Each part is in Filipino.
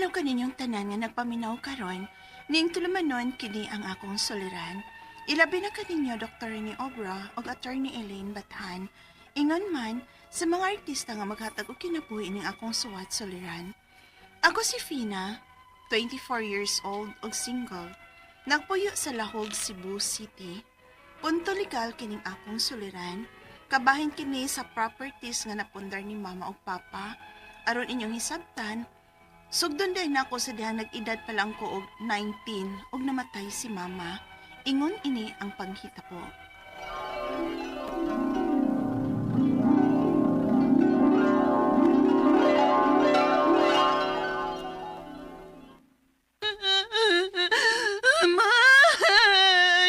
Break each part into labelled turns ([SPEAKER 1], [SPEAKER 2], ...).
[SPEAKER 1] Adlaw kaninyong tanan nga nagpaminaw karon, ning tulumanon kini ang akong suliran. Ilabi na kaninyo Dr. ni Obra o Attorney Elaine Bathan. Ingon man sa mga artista nga maghatag og kinabuhi ning akong suwat suliran. Ako si Fina, 24 years old ug single. Nagpuyo sa Lahog, Cebu City. Punto legal kining akong suliran. Kabahin kini sa properties nga napundar ni mama ug papa. Aron inyong hisabtan, sugdon din ako sa dihang nag-edad pa lang ko og 19 ug namatay si mama. Ingon ini ang panghitabo. Ma!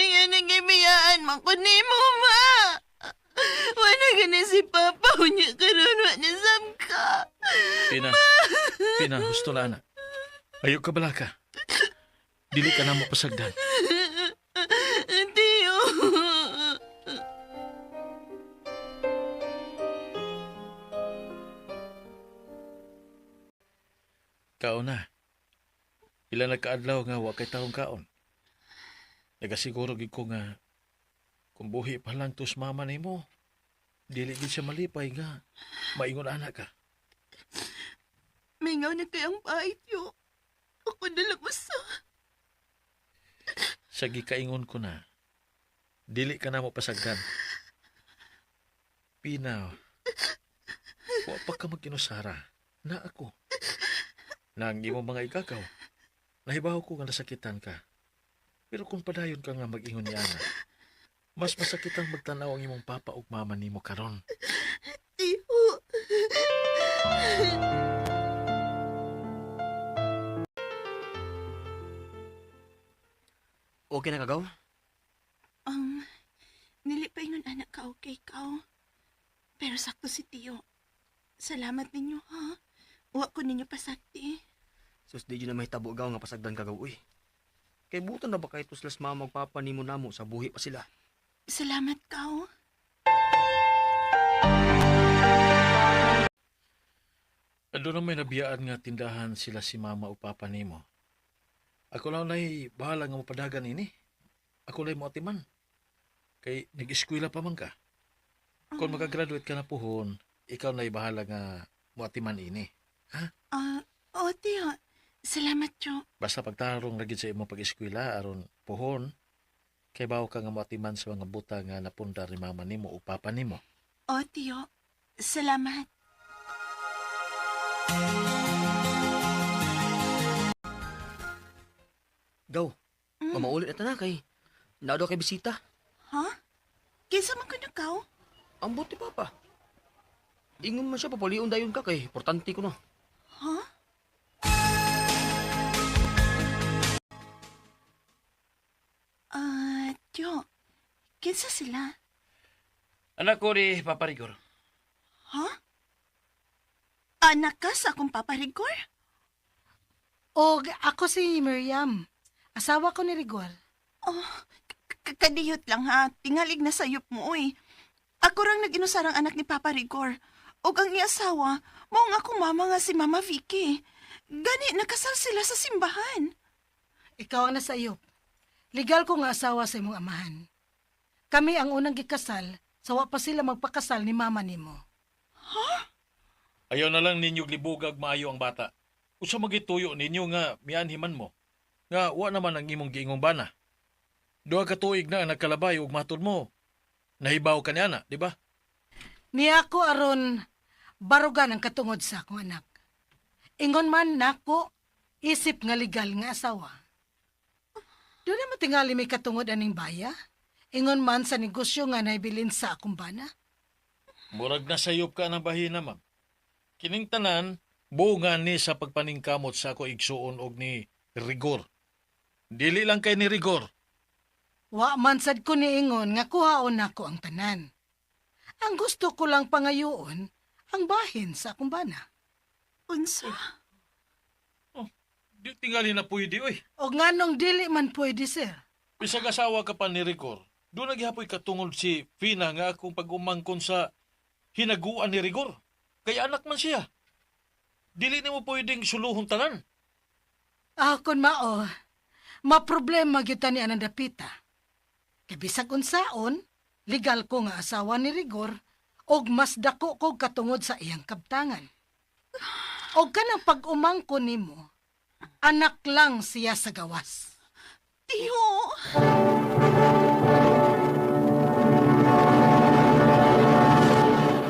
[SPEAKER 1] Yan ang gibiyaan man ko nimo, ma! Wala ka na si Papa, unya karon wa na samka.
[SPEAKER 2] Pina, gusto na anak. Ayaw ka bala ka. Dili ka na mo pasagdan.
[SPEAKER 1] Tiyo.
[SPEAKER 2] Kaon na. Ila nagkaadlaw nga wa kay taong kaon. Nagasiguro gid ko nga kung buhi pa lang tus mama nimo, dili gid siya malipay nga maingon anak ka.
[SPEAKER 1] Mingaw na kayang pahit yo. Ako nalang usa.
[SPEAKER 2] Sa gikaingon ko na, dili ka na mo pasagdan. Pina, wa pa ka magkinusara. Na ako. Nang imo mga igagaw. Nahibaw ko nga nasakitan ka. Pero kung padayon ka nga mag-ingon ni Ana, mas masakitan magtanaw ang imong papa ug mama nimo karon.
[SPEAKER 1] Tiyo.
[SPEAKER 3] Okay na kagaw?
[SPEAKER 1] Nilipaingon anak ka okay ka. Pero sakto si Tiyo. Salamat ninyo ha. Wa ko ninyo pasakti.
[SPEAKER 3] Sus, di na may tabo gaw nga pasagdan kagaw, uy. Kay buton na ba kay tuslas mama ug papa nimo namo sa buhi pa sila?
[SPEAKER 1] Salamat ka.
[SPEAKER 2] Ando na may nabiyaan nga tindahan sila si mama o papa nimo. Ako lang na'y bahala nga mapadagan ini. Ako lang mo atiman. Kay nag-eskwela pa man ka. Kung makagraduate ka na puhon, ikaw na'y bahala nga mo atiman ini. Ha?
[SPEAKER 1] O Tiyo. Salamat yo.
[SPEAKER 2] Basta pagtarong lagi sa imong pag-eskwela aron puhon, kay bawo ka nga mo atiman sa mga buta nga napundar ni mama nimo o papa nimo.
[SPEAKER 1] O Tiyo. Salamat.
[SPEAKER 3] Gaw, mamaulit na kay naado kay bisita.
[SPEAKER 1] Ha? Kinsa man ko nakaw?
[SPEAKER 3] Ang buti papa. Ingon man siya papaliun dayon ka kay importante ko no.
[SPEAKER 1] Ha? Tiyo. Kinsa sila?
[SPEAKER 4] Anak ko ni Papa Rigor.
[SPEAKER 1] Ha? Anak ka sa akong paparigor?
[SPEAKER 5] O ako si Miriam. Asawa ko ni Rigor.
[SPEAKER 1] Oh, kadiyot lang ha. Tingalig na sayop mo, uy. Ako rang nag-inusarang anak ni Papa Rigor. O ang iasawa, mao nga akong mama nga si Mama Vicky. Gani, nakasal sila sa simbahan.
[SPEAKER 5] Ikaw ang nasayop. Legal ko nga asawa sa imong amahan. Kami ang unang gikasal, sawa pa sila magpakasal ni mama nimo.
[SPEAKER 2] Ayaw na lang ninyo libugag maayo ang bata. Usa magituyo ninyo nga mianhiman mo. Nga wa naman ang imong giingong bana. Duha ka tuig na nagkalabay ug matod mo. Nahibaw ka ni ana, di ba?
[SPEAKER 5] Niya ko aron barugan ang katungod sa akong anak. Ingon man nako, isip nga legal nga asawa. Doon na matingali may katungod aning baya. Ingon man sa negosyo nga naibilin sa akong bana.
[SPEAKER 2] Murag na sayop ka ng bahina, ma'am. Kining tanan, bunga ni sa pagpaningkamot sa ako igsuon og ni Rigor. Dili lang kay ni Rigor.
[SPEAKER 5] Wa man sad ko niingon nga kuhaon nako ang tanan. Ang gusto ko lang pangayoon ang bahin sa akong bana.
[SPEAKER 1] Unsa?
[SPEAKER 2] Di tingali na pwede, oy.
[SPEAKER 5] O nganong dili man pwede, sir.
[SPEAKER 2] Bisag asawa ka pa ni Rigor, doon naghihapoy katungod si Fina nga akong pag-umangkon sa hinaguan ni Rigor. Kaya anak man siya. Dili na mo pwedeng suluhong tanan.
[SPEAKER 5] Kun mao, maproblema gyud ta ni Ananda Pita. Kay bisag unsaon, legal ko nga asawa ni Rigor og mas dako ko katungod sa iyang kabtangan. Og kanang pag-umangko nimo, anak lang siya sa gawas.
[SPEAKER 1] Tiyo!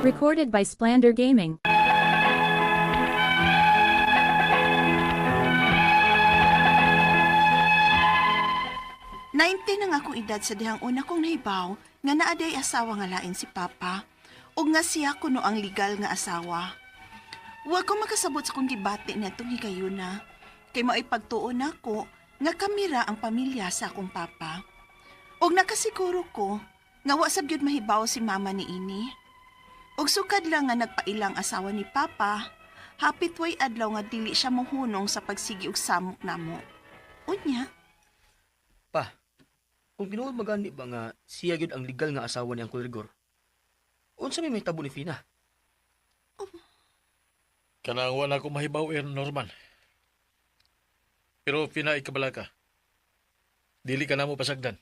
[SPEAKER 6] Recorded by Splander Gaming.
[SPEAKER 1] Ang akong edad sa dihang una kong nahibaw nga naaday asawa nga lain si Papa ug nga siya kuno ang legal nga asawa. Wa ko makasabot sa kong gibati na itong higayuna kay maipagtuon ako nga kamira ang pamilya sa akong Papa. Ug nakasiguro ko nga wa sab gyud mahibaw si Mama ni ini. Ug sukad lang nga nagpailang asawa ni Papa, hapit way adlaw nga dili siya mohunong sa pagsigi og samok namo. Unya,
[SPEAKER 3] Pa, kung tinuod magani ba nga siya gyud ang legal nga asawa ni Uncle Rigor, unsa may tabo ni Fina?
[SPEAKER 2] Kanang wala ko mahibaw, Norman. Pero pinaikabala ka. Dili ka na mo pasagdan.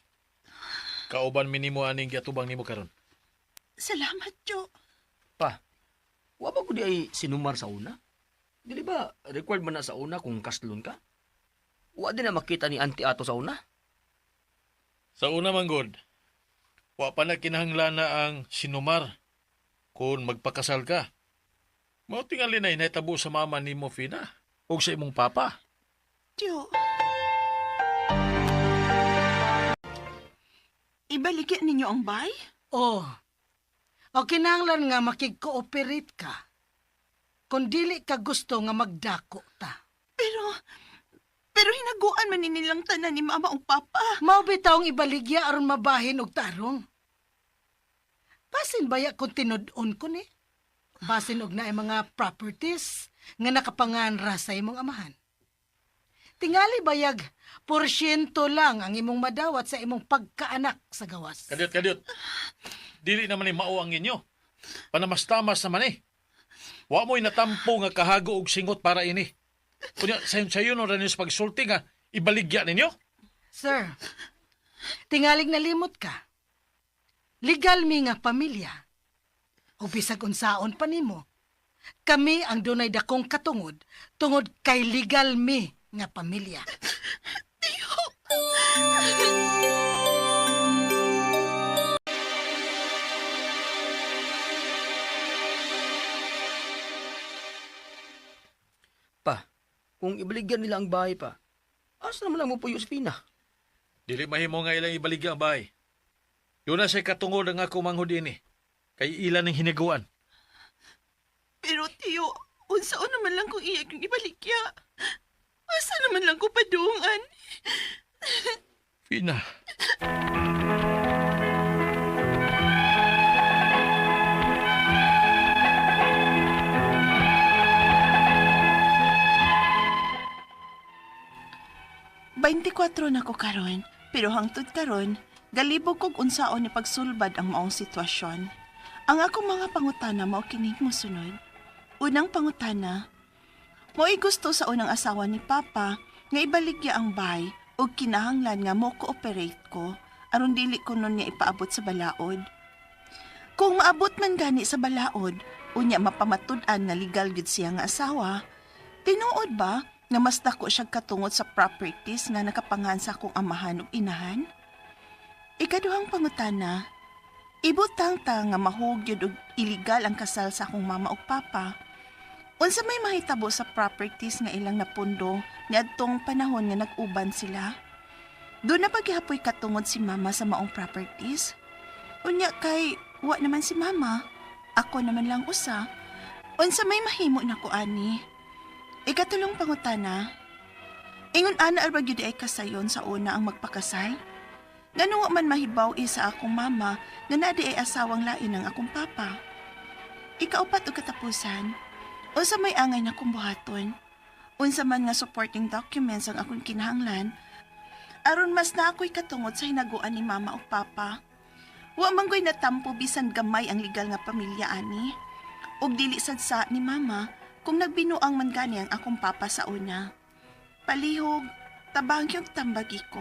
[SPEAKER 2] Kauban minimo aning giatubang nimo karon.
[SPEAKER 1] salamat, Jo.
[SPEAKER 3] Pa, wa ba ko di ay sinumar sa una? Dili ba required man na sa una kung kaslon ka? Wa din na makita ni Auntie Ato sa una?
[SPEAKER 2] Sa una man god, wa pa na kinahanglan na ang sinumar kung magpakasal ka. Mao tingali na inahitabo sa mama ni mo, Fina, o sa imong papa.
[SPEAKER 1] Jo. Ibaligyan ninyo ang bay?
[SPEAKER 5] Oh, o kinahanglan nga makig-cooperate ka. Kung dili ka gusto nga magdako ta.
[SPEAKER 1] Pero hinaguan man nilang tanan ni Mama ug Papa.
[SPEAKER 5] Mao bitawng ibaligya aron mabahin og tarong. Basin baya kung tinud-on ko ni. Basin og naay mga properties nga nakapanganra sa imong amahan. Tingali bayag, porsyento lang ang imong madawat sa imong pagkaanak sa gawas.
[SPEAKER 2] Kadyot. Dili naman ni mao ang inyo. Panamastamas naman eh. Wa mo'y natampo nga kahago og singot para ini. Kunya, sayon no rin sa pagsulti nga, ibaligya ninyo?
[SPEAKER 5] Sir, tingalig nalimot ka. Legal mi nga pamilya. O bisag unsaon pa nimo. Kami ang dunay dakong katungod tungod kay legal mi nga pamilya.
[SPEAKER 3] Pa, kung ibaligyan nila ang bahay pa, asa naman lang mo po Yusufina?
[SPEAKER 2] Dili mahimo nga ilang ibaligya ang bahay. Yun na siya katungod ang ako manghod ini. Kay ilan ng hiniguan.
[SPEAKER 1] Pero tiyo, unsaon naman lang kung iya yung ibaligya. Asa naman lang ko padungan.
[SPEAKER 2] Fina.
[SPEAKER 1] Baintikwatro na ko karon, pero hangtod karon, galibog kog unsaon ni pagsulbad ang maong sitwasyon. Ang akong mga pangutana mao kining mosunod. Unang pangutana, mo'y gusto sa unang asawa ni Papa nga ibaligya ang bay o kinahanglan nga mo cooperate ko aron dili ko nun niya ipaabot sa balaod. Kung maabot man gani sa balaod, unya mapamatud-an nga legal gid siya nga asawa, tinuod ba nga mas dako siya katungod sa properties nga nakapangan sa akong amahan ug inahan? Ikaduhang pangutana, ibutang ta nga mahugyod ug illegal ang kasal sa akong mama ug papa. Unsa may mahitabo sa properties nga ilang napundo niadtong panahon nga nag-uban sila? Doon na paghihapoy katungod si mama sa maong properties. Unya kay wa naman si mama, ako naman lang usa. Unsa may mahimo nako ani? Ikatulong pangutana, ingon ana arba gyud ay kasayon sa una ang magpakasal? Ngano wa man mahibaw sa akong mama nga naadi ay asawang lain ng akong papa? Ikaupat og katapusan, unsa may angay na kong buhaton? Unsa man nga supporting documents ang akong kinahanglan? Aron mas na ako'y katungod sa hinaguan ni mama o papa. Wa man ko'y natampo bisan gamay ang legal nga pamilya ani. Og dili sad sa ni mama kung nagbinuang man gani ang akong papa sa una. Palihog, tabang yung tambagi ko.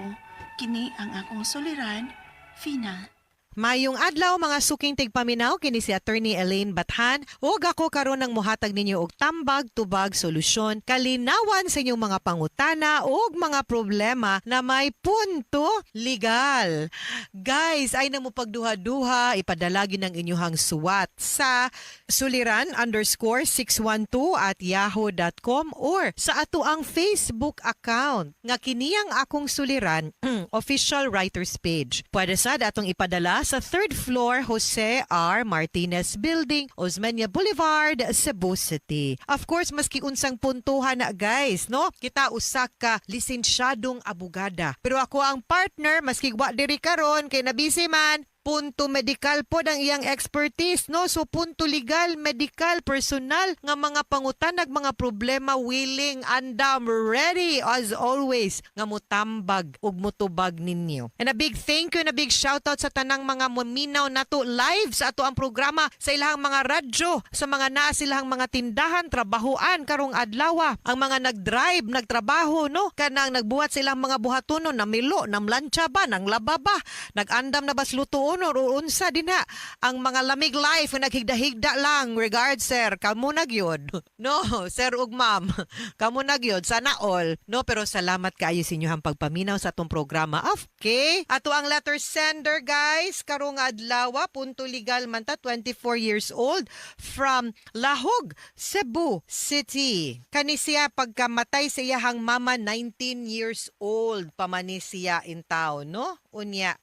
[SPEAKER 1] Kini ang akong suliran, Fina.
[SPEAKER 7] Mayong adlaw mga suking tigpaminaw kini si Attorney Elaine Bathan ug ako karon ang muhatag ninyo og tambag tubag solusyon kalinawan sa inyong mga pangutana ug mga problema na may punto legal. Guys, ay namo pagduha-duha ipadalagi ng inyong suwat sa suliran_612@yahoo.com or sa ato ang Facebook account nga kiniyang akong suliran official writers page. Pwede sad atong ipadala sa 3rd floor Jose R. Martinez Building, Osmeña Boulevard, Cebu City. Of course, maski unsang puntuhan na guys, no? Kita usa ka lisensyadong abogada. Pero ako ang partner, maski wa diri karon kay nabisi man, punto medical po ang iyang expertise, no? So punto legal, medical, personal nga mga pangutanag, mga problema, willing, andam, ready as always nga mutambag ug mutubag ninyo. And a big thank you and a big shout out sa tanang mga muminaw nato live sa ato ang programa sa ilahang mga radyo, sa mga naa silahang mga tindahan, trabahoan karong adlaw, ang mga nagdrive, nagtrabaho, no? Kanang nagbuhat silang mga buhatonon, namilo, namlansya ba, nang lababa, nagandam na bas lutuon o unsa din ha ang mga lamig life na naghigda-higda lang. Regards sir, kamo na gyud. No, sir ug ma'am, kamo na gyud, sana all. No, pero salamat kaayo sa inyong pagpaminaw sa atong programa. Okay, ato ang letter sender guys karong adlaw, punto legal man ta, 24 years old from Lahog, Cebu City. Kani siya pagkamatay sa iyahang mama 19 years old pamani siya in town, no? Unya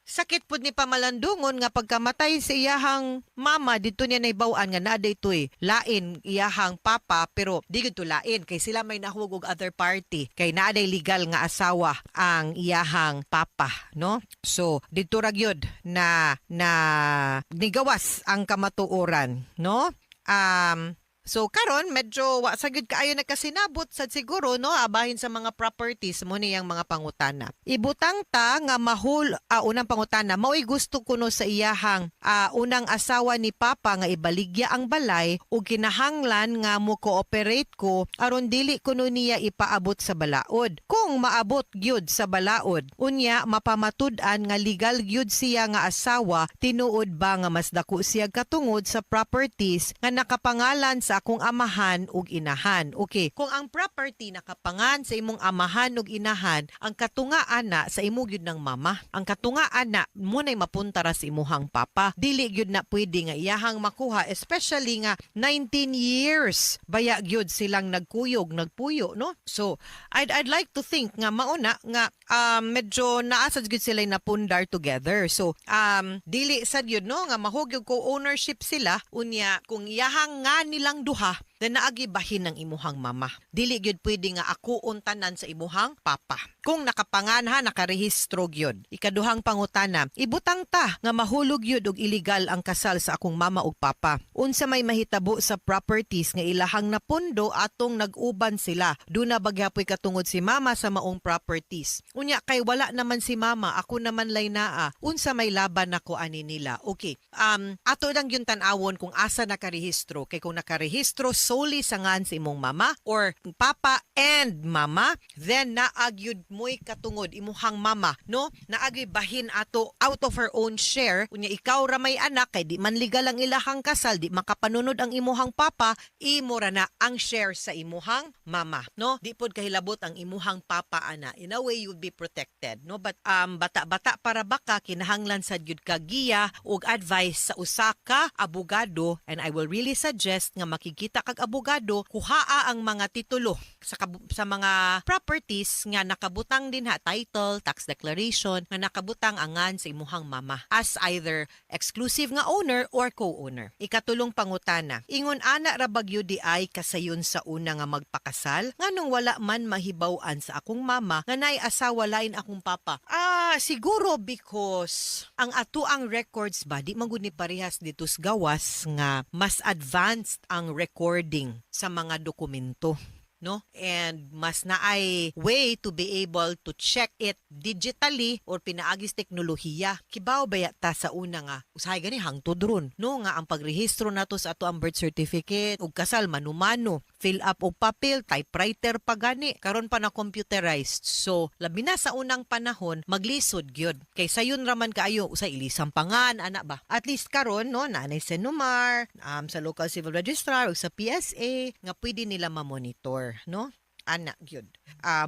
[SPEAKER 7] sakit pud ni pamalandungon nga pagkamatay sa iyahang mama dito niya naibaw-an nga naa daytoy lain iyahang papa, pero di gid to lain kay sila may nahug og other party kay naa day legal nga asawa ang iyahang papa, no? So dito ra gyud na nigawas ang kamatuoran, no? So karon medyo wa sa gyud kaayo nagkasinabot sad siguro, no, abahin sa mga properties mo niyang mga pangutana. Ibutang ta nga unang pangutana mao'y gusto kuno sa iyahang unang asawa ni papa nga ibaligya ang balay ug kinahanglan nga mo cooperate ko aron dili kuno niya ipaabot sa balaod. Kung maabot gyud sa balaod, unya mapamatud-an nga legal gyud siya nga asawa, tinuod ba nga mas dako siya katungod sa properties nga nakapangalan sa akong amahan ug inahan. Okay, kung ang property nakapangan sa imong amahan ug inahan, ang katungaan na sa imo gyud ng mama. Ang katungaan na mo nay mapunta ra sa imuhang papa. Dili gyud na pwede nga iyahang makuha, especially nga 19 years baya gyud silang nagkuyog, nagpuyo, no? So, I'd like to think nga mauna nga medyo naasad gyud sila napundar together. So, dili sad yun, no, nga mahugyog ko ownership sila, unya kung iyahang nga nilang duha na naagibahin ng imuhang mama. Dili gyud pwede nga ako untanan sa imuhang papa. Kung nakapangan ha, nakarehistro gyud. Ikaduhang pangutana, ibutang ta nga mahulog gyud og illegal ang kasal sa akong mama ug papa. Unsa may mahitabo sa properties nga ilahang napundo atong nag-uban sila. Duna bagyapoy katungod si mama sa maong properties. Unya kay wala naman si mama, ako naman lay naa. Unsa may laban nako ani nila. Okay. Ato lang yung tan-awon kung asa nakarehistro. Kay kung nakarehistro solely sa ngan sa imong mama or papa and mama, then naagyud mo'y katungod imuhang mama, no? Naagi bahin ato out of her own share. Unya ikaw ra may anak kay di man legal ang ilahang kasal, di makapanunod ang imuhang papa, imo ra na ang share sa imuhang mama, no? Di pod kahilabot ang imuhang papa ana. In a way you'd be protected, no? But bata-bata para baka kinahanglan sad gyud ka giya ug advice sa usa ka abogado, and I will really suggest nga makikita kag abogado kuhaa ang mga titulo sa mga properties nga nakabutang din ha, title, tax declaration nga nakabutang angan sa imuhang mama as either exclusive nga owner or co-owner. Ikatulong pangutana, ingon ana ra bagyo di ay kasayon sa una nga magpakasal nganong wala man mahibaw-an sa akong mama nga nay asawa lain akong papa. Siguro because ang ato ang records ba di man gud ni parehas ditos gawas nga mas advanced ang recording sa mga dokumento, no? And mas naay way to be able to check it digitally or pinaagis teknolohiya. Kibaw baya ta sa una nga usahay gani hangtod ron, no, nga ang pagrehistro nato sa ato ang birth certificate ug kasal manumano fill up og papel, typewriter pa gani. Karon pa na computerized. So, labi na sa unang panahon, maglisod gyud. Kay sayon raman kaayo usay ilisang pangan, ana ba? At least karon no, nanay sa NUMAR, sa local civil registrar o sa PSA nga pwede nila ma-monitor, no? Ana gyud.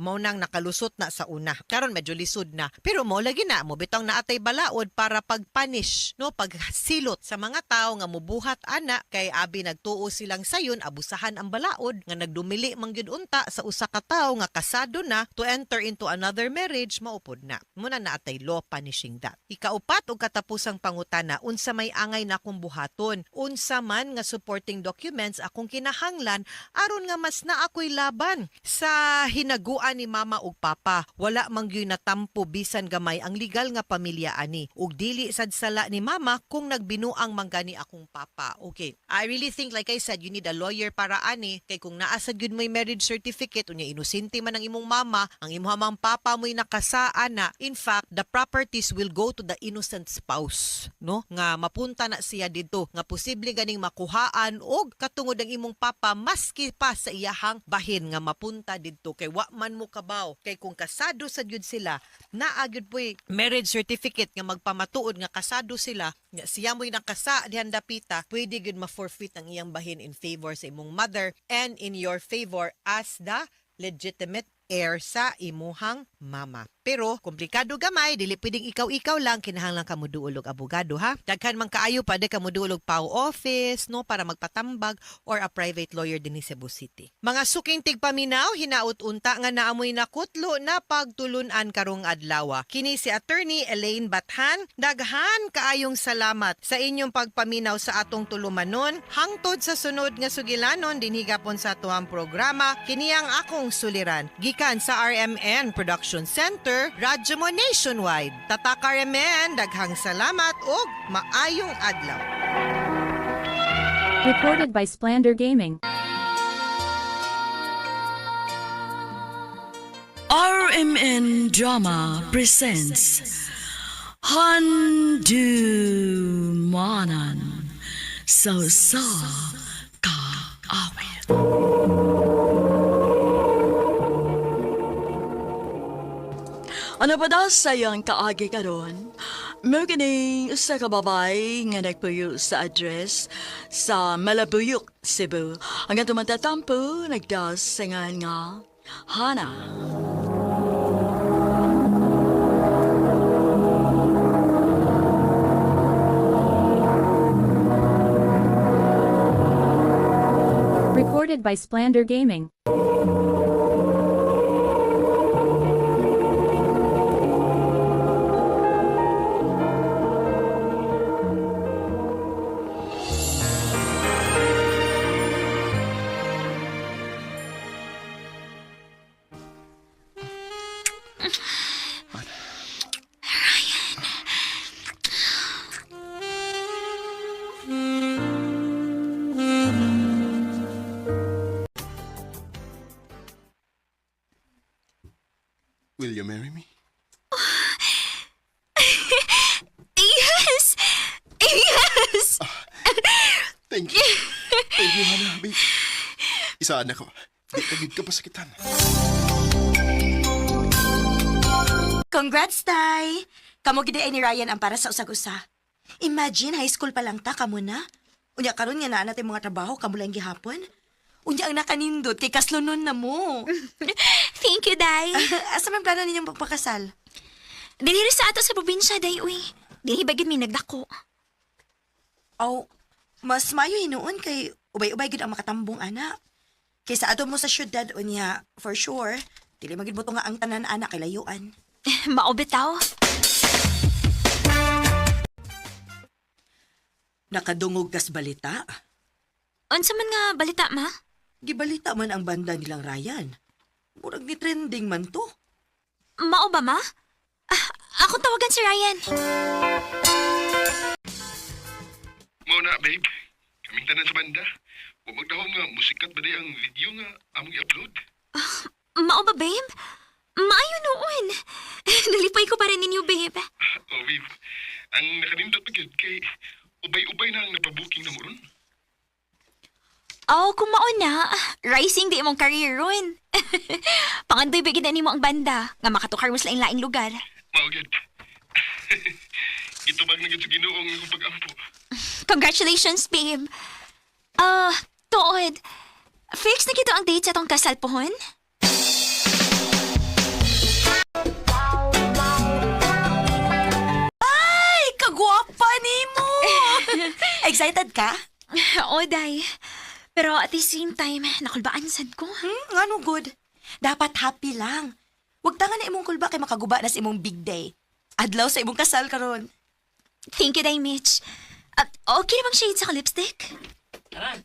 [SPEAKER 7] Mao nang nakalusot na sa una. Karon medyo lisod na. Pero mo lagi na mo bitong naatay balaod para pagpunish, no, pagsilot sa mga tawo nga mobuhat ana kay abi nagtuo silang sayon abusahan ang balaod nga nagdumili man gyud unta sa usa ka tawo nga kasado na to enter into another marriage maupod na. Muna naatay law punishing that. Ikaupat og katapusang pangutana, unsa may angay na akong buhaton? Unsa man nga supporting documents akong kinahanglan aron nga mas na ako'y laban sa hinaguan ni mama ug papa. Wala man gyud natampo bisan gamay ang legal nga pamilya ani. Ug dili sad sala ni mama kung nagbinuang manggani akong papa. Okay. I really think like I said, you need a lawyer para ani kay kung naasad gyud mo'y marriage certificate unya inosente man ang imong mama, ang imong hamang papa mo'y nakasaan na. In fact, the properties will go to the innocent spouse, no? Nga mapunta na siya dito nga posible ganing makuhaan og katungod ang imong papa maski pa sa iyahang bahin nga mapunta didto kay wa man mo kabaw kay kung kasado sa gyud sila naa gyud po'y marriage certificate nga magpamatuod nga kasado sila nga siya mo'y nakasa dihan dapita pwede gyud ma-forfeit ang iyang bahin in favor sa imong mother and in your favor as the legitimate heir sa imuhang mama. Pero, komplikado gamay, dili pwedeng ikaw-ikaw lang, kinahanglan ka muduolog abogado, ha? Daghan man kaayo pa, ka muduolog PAO office, no, para magpatambag, or a private lawyer din sa Cebu City. Mga suking tigpaminaw, hinaut-unta nga naamoy na kutlo na pagtulunan karong adlaw. Kini si Attorney Elaine Bathan, daghan kaayong salamat sa inyong pagpaminaw sa atong tulumanon, hangtod sa sunod nga sugilanon, dinhigapon sa atuang programa, kini ang akong suliran. Gikan sa RMN Production Center, Radyo mo Nationwide. Tatak RMN, daghang salamat ug maayong adlaw.
[SPEAKER 6] Recorded by Splander Gaming.
[SPEAKER 8] RMN Drama presents Handumanan So Ka Awit. Ano ba daw sayang kaagi karon? May kining sa kababay nga nagpuyo sa address sa Malabuyok, Cebu. Hanggang tumatatampo, nagdasingan nga Hana.
[SPEAKER 6] Recorded by Splander Gaming.
[SPEAKER 9] Will you marry me?
[SPEAKER 8] Yes! Yes!
[SPEAKER 9] Thank you. Thank you, Hana, babe. Isaan ako. Di tagid ka pa sakitan.
[SPEAKER 10] Congrats, Tay! Kamo gid ay ni Ryan ang para sa usag-usa. Imagine, high school pa lang ta, kamo na. Unya karon nga naa natin mga trabaho, kamo lang gihapon. Unya ang nakanindot, kay kaslunon na mo.
[SPEAKER 11] Thank you, Day.
[SPEAKER 10] Asa man plano ninyong pagpakasal?
[SPEAKER 11] Diniri sa ato sa probinsya, Day, uy. Dili bagid mi nagdako.
[SPEAKER 10] Oh, mas mayo hinuon kay ubay-ubay gid ang makatambong anak. Kaysa ato mo sa syudad, unya, for sure, dili magid mo to nga ang tanan anak kay layuan.
[SPEAKER 11] Mao bitaw.
[SPEAKER 10] Nakadungog kas balita.
[SPEAKER 11] Unsa man nga balita, ma?
[SPEAKER 10] Gibalita man ang banda nilang Ryan. Murag ni trending man to.
[SPEAKER 11] Mao ba, ma? Ako tawagan si Ryan.
[SPEAKER 9] Muna, babe. Kaming tanan sa banda. Huwag magdahon nga musikat ba ang video nga among i-upload?
[SPEAKER 11] Mao ba, babe? Maayo noon. Nalipay ko pa rin ninyo, babe.
[SPEAKER 9] Oh, babe. Ang nakanindot pa gyud kay ubay-ubay na ang napabuking na mo ron.
[SPEAKER 11] Oh, kung mauna, rising di imong career ron. Pangandoy bigyan na nimo ang banda nga makatukar mo sa laing-laing lugar.
[SPEAKER 9] Maugad. Itubag na gid sa Ginoong akong pag-ampo.
[SPEAKER 11] Congratulations, babe. Tuod. Fix na gito ang date sa tong kasal pohon?
[SPEAKER 10] Ay, kagwapa ni mo! Excited ka?
[SPEAKER 11] Oo, day. Pero at the same time, nakulbaan sad ko.
[SPEAKER 10] Nga no good. Dapat happy lang. Huwag tanga na imong kulba kay makaguba na sa imong big day. Adlaw sa imong kasal karon.
[SPEAKER 11] Thank you, day, Mitch. Okay na bang shade sa lipstick?
[SPEAKER 3] Aran,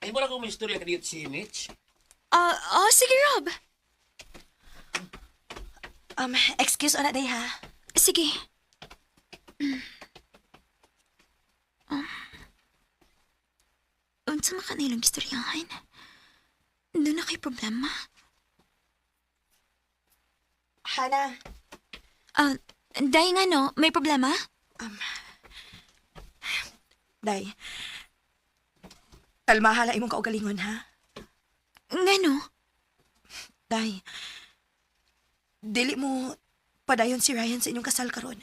[SPEAKER 3] ay mo lang kung may istorya ka dito si Mitch.
[SPEAKER 11] Sige, Rob.
[SPEAKER 10] Excuse ona day ha.
[SPEAKER 11] Sige. Unsa man ka na ilang istoryahan? Doon na kay problema.
[SPEAKER 10] Hana,
[SPEAKER 11] Day nga no, may problema?
[SPEAKER 10] day. Kalmahala imong kaugalingon ha.
[SPEAKER 11] Nga no?
[SPEAKER 10] Day. Dili mo padayon si Ryan sa inyong kasal karon.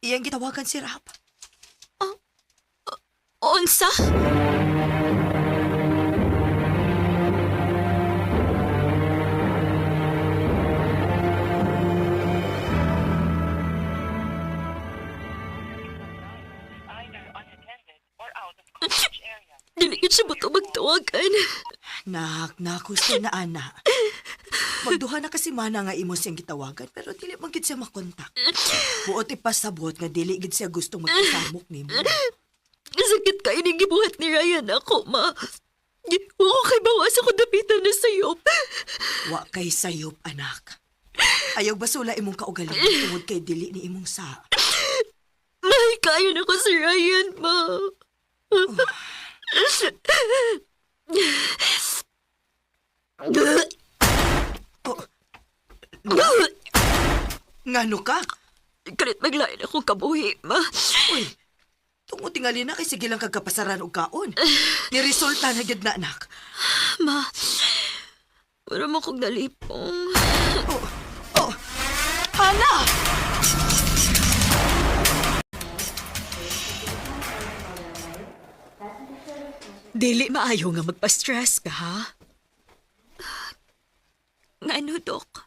[SPEAKER 10] Iyang gitawagan si Rap.
[SPEAKER 11] Unsa? Dili siya ba ito magtawagan?
[SPEAKER 10] Nakusto na ana. Magduha na kasi mana nga imo siyang gitawagan pero dili man gid siya makontak. Buot ipasabot nga dili gid siya gustong magpasamok nimo.
[SPEAKER 11] Sakit ka ining gibuhat ni Ryan ako, ma. Wa kay bawas ako dapitan na sayop.
[SPEAKER 10] Wa kay sayop, anak. Ayaw basula imong kaugalingon tungod kay dili ni imong sa.
[SPEAKER 11] May kayo na ko si Ryan, ma.
[SPEAKER 10] Ngano ka?
[SPEAKER 11] Kalit maglain akong kabuhi, ma.
[SPEAKER 10] Uy, tungod tingali na kay sige lang kagkapasaran og kaon. Niresulta na gid na, anak.
[SPEAKER 11] Ma, wala mo kong nalipong.
[SPEAKER 10] Hana!
[SPEAKER 8] Dili maayo nga magpa-stress ka, ha?
[SPEAKER 11] Nga ano, Dok?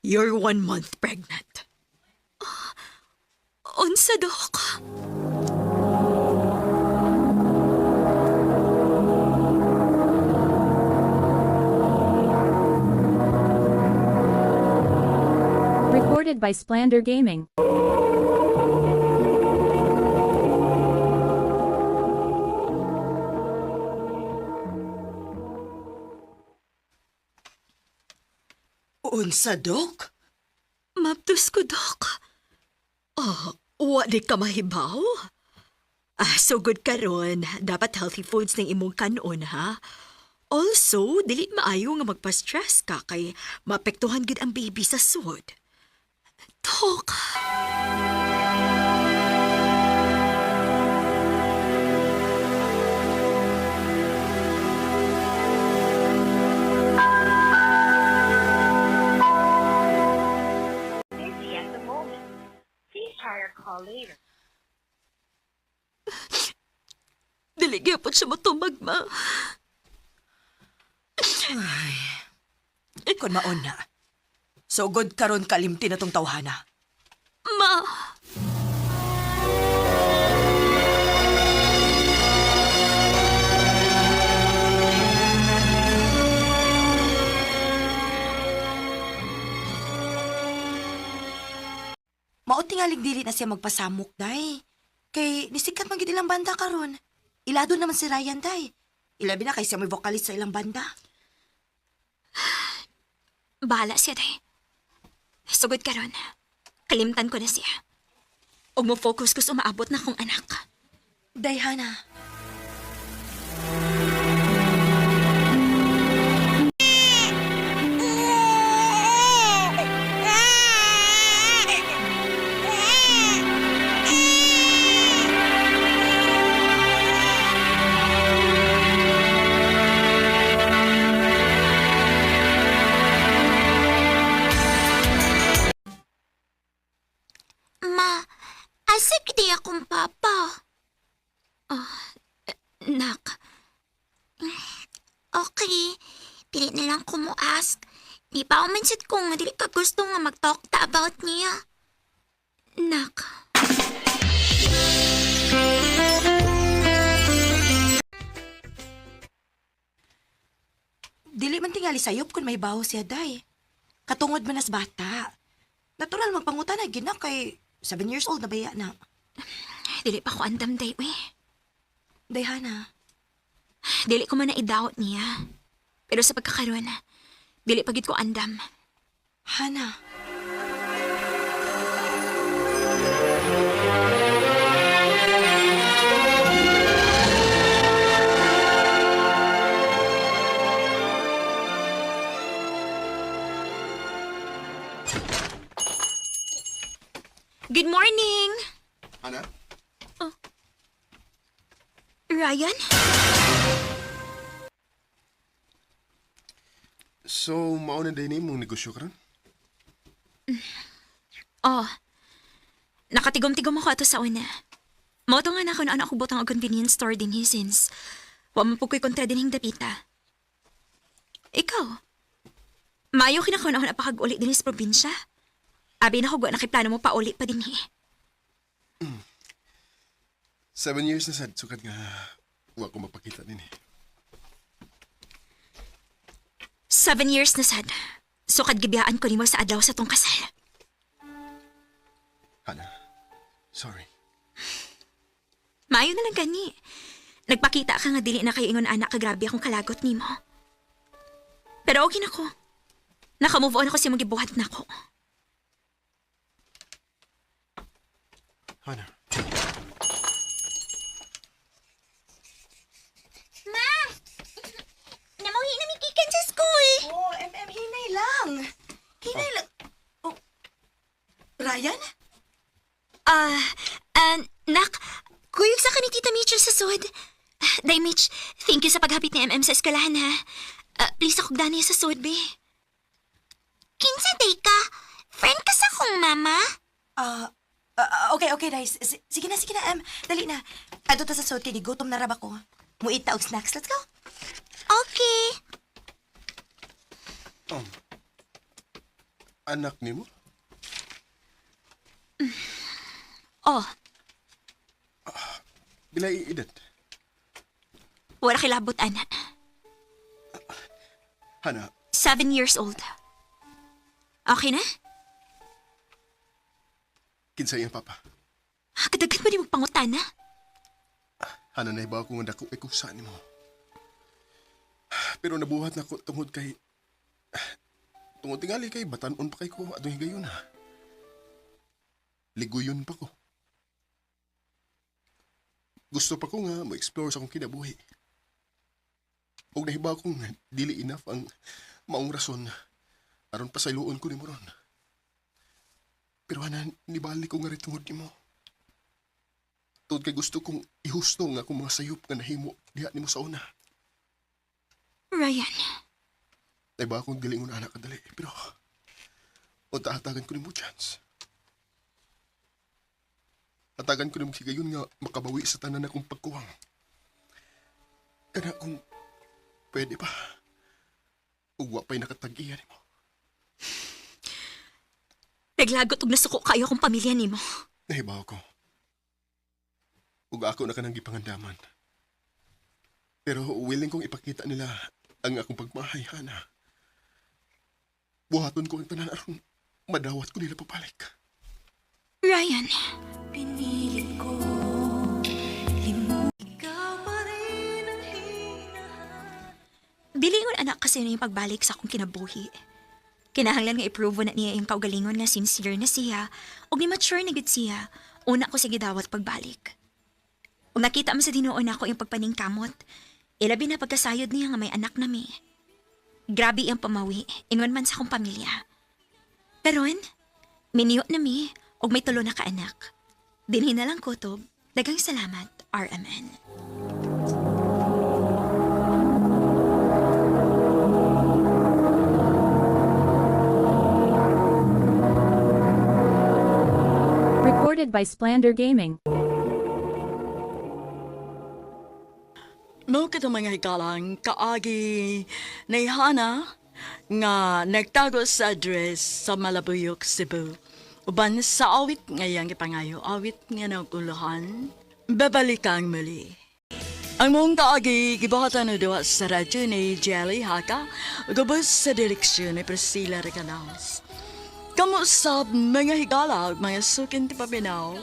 [SPEAKER 8] You're 1 month pregnant.
[SPEAKER 11] Unsa, Dok?
[SPEAKER 6] Recorded by Splander Gaming.
[SPEAKER 10] Unsa, Dok?
[SPEAKER 8] Maptos ko, Dok. Wa di ka mahibaw? So good ka ron. Dapat healthy foods ng imong kanon, ha? Also, dili maayo nga magpa-stress ka kay maapektuhan gid ang baby sa sud.
[SPEAKER 11] Dok? Dili gyapon siya matumag, ma.
[SPEAKER 10] Kon maon na. So good karon kalimti na tong tawhana.
[SPEAKER 11] Ma!
[SPEAKER 10] Mao tingalig dili na siya magpasamok, day. Kay nisikat man gid ilang banda karon. Ilado naman si Ryan, day. Ilabi na kay siya may vocalist sa ilang banda.
[SPEAKER 11] Bahala siya, day. Sugod ka ron. Kalimtan ko na siya. Og mo focus ko sa umaabot na kong anak.
[SPEAKER 10] Day, Hana.
[SPEAKER 11] mama. Asa kiti akong papa? Oh, nak. Okay. Pilit na lang ko mo ask. Di pa ako mansit ko nga dili ka gusto nga mag-talk ta about niya. Nak.
[SPEAKER 10] Dili man tingali sayop kung may baho siya, day. Katungod man as bata. Natural magpangutan na gina kay 7 years old na baya na.
[SPEAKER 11] Dili pa ko andam, day, we.
[SPEAKER 10] Day, Hana.
[SPEAKER 11] Dili ko man na i-doubt niya. Pero sa pagkakaroon, dili pagit ko andam.
[SPEAKER 10] Hana.
[SPEAKER 11] Good morning!
[SPEAKER 9] Hana?
[SPEAKER 11] Ryan?
[SPEAKER 9] So, mauna din mong negosyo karon?
[SPEAKER 11] Oh, nakatigom-tigom ako ato sa una. Mauto nga na ako na ako butang og convenience store din since wa man po ko'y kontra din dapita. Ikaw, maayo kinakaon ako na pakag-uli din sa probinsya. Abi na ko gwa nakiplano mo pa uli pa din
[SPEAKER 9] 7 years na sad, sukad nga wa ko mapakita din
[SPEAKER 11] 7 years na sad. Sukad gibiyaan ko nimo sa adlaw sa tong kasal.
[SPEAKER 9] Hana, sorry.
[SPEAKER 11] Maayo na lang gani. Nagpakita ka nga dili na kayo ingon anak ka grabe akong kalagot nimo. Pero okay na ko. Naka-move on ako sa mong gibuhat na ko.
[SPEAKER 9] Hana.
[SPEAKER 11] Ma! Namuhi na mikikan sa school.
[SPEAKER 10] Oh, hinay lang. Hinay lang. Oh. Ryan?
[SPEAKER 11] Nak, kuyog sa ka ni Tita Mitchell sa sud. Day, Mitch, thank you sa paghapit ni MM sa eskalahan, ha. Please ako gani sa sud, be. Kinsa day ka? Friend ka sa kong mama?
[SPEAKER 10] Okay, day. Sige na, dali na. Adto ta sa sud kay gutom na raba ko. Muita og snacks. Let's go.
[SPEAKER 11] Okay.
[SPEAKER 9] Anak nimo?
[SPEAKER 11] Oh,
[SPEAKER 9] Bilay edad?
[SPEAKER 11] wala kilabot, ana.
[SPEAKER 9] Hana,
[SPEAKER 11] 7 years old. Okay na?
[SPEAKER 9] kinsa iyang papa?
[SPEAKER 11] Kadagan mo di magpangutan, ha?
[SPEAKER 9] Hana, naibaw ko nga dako ikusa nimo. Pero nabuhat na ko tungod kay... Tungod tingali kay batanon pa kay ko atong higayon ha. Liguyon pa ko. Gusto pa ko nga ma-explore sa akong kinabuhi. Og nahibaw ko nga dili enough ang maong rason aron pasayloon ko nimo ron. Pero hanan, nibali ko nga rin tungod nimo. Tungod kay gusto kong ihusto nga akong mga sayop nga nahimo diha nimo sa una.
[SPEAKER 11] Ryan.
[SPEAKER 9] Naibaw akong dili nga anak kadali, pero tahagan ko nimo chance. Atagan ko nimo higayon nga makabawi sa tanan akong pagkuwang. Kana kung pwede pa. Ug wa pa'y nakatag-iya nimo.
[SPEAKER 11] Naglagot og nasuko kayo akong pamilya nimo.
[SPEAKER 9] Nahibaw ko. Ug ako na kanang gipangandaman. Pero willing kong ipakita nila ang akong pagmahay, Hana. Buhaton ko ang tanan aron madawat ko nila papalik.
[SPEAKER 11] Ryan.
[SPEAKER 10] Pinili ko.
[SPEAKER 11] Dili ngon anak kasi na yung pagbalik sa akong kinabuhi. Kinahanglan nga i-prove na niya yung kaugalingon nga sincere na siya o ni mature na gid siya una ko sige dawat pagbalik. Ug nakita mo sa dinuon ako yung pagpaningkamot, ilabi na pagkasayod niya nga may anak na mi. Grabe ang pamawi, ingon man sa akong pamilya. Karon, miniyo na mi og may tulo na ka anak. Dinhin na lang kutob, daghang salamat, RMN.
[SPEAKER 6] Recorded by Splander Gaming.
[SPEAKER 8] Mo kita mga hikalang kaagi ni Hana nga nagtago sa address sa Malabuyok, Cebu. Uban sa awit ngayang ipangayo, awit nga naguluhan, babalikang muli. Ang mong kaagi gibahatan na dawa sa radyo ni Jelly Haka, gabos sa direksyon ni Priscilla Recanaos. Kamu sa mga higala, mga sukin ti paminaw,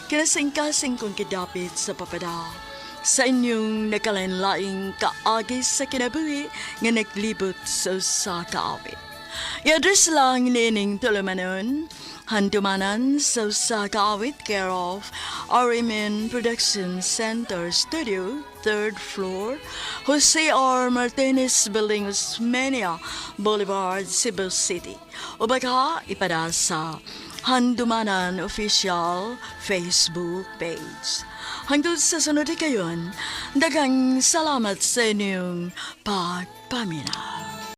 [SPEAKER 8] kinasingkasing kong kidapit sa papada. Sa inyong nakalanlaing kaagi sa kinabuhi nga naglibot sa kaawit. I-address lang nining tulumanon, handumanan sa kaawit care of RMN Production Center Studio, 3rd floor, Jose R. Martinez Building, Osmeña Boulevard, Cebu City. O baka ipada sa Handumanan Official Facebook page. Hanggang sa sunod kayon, dagang salamat sa inyong pagpaminaw.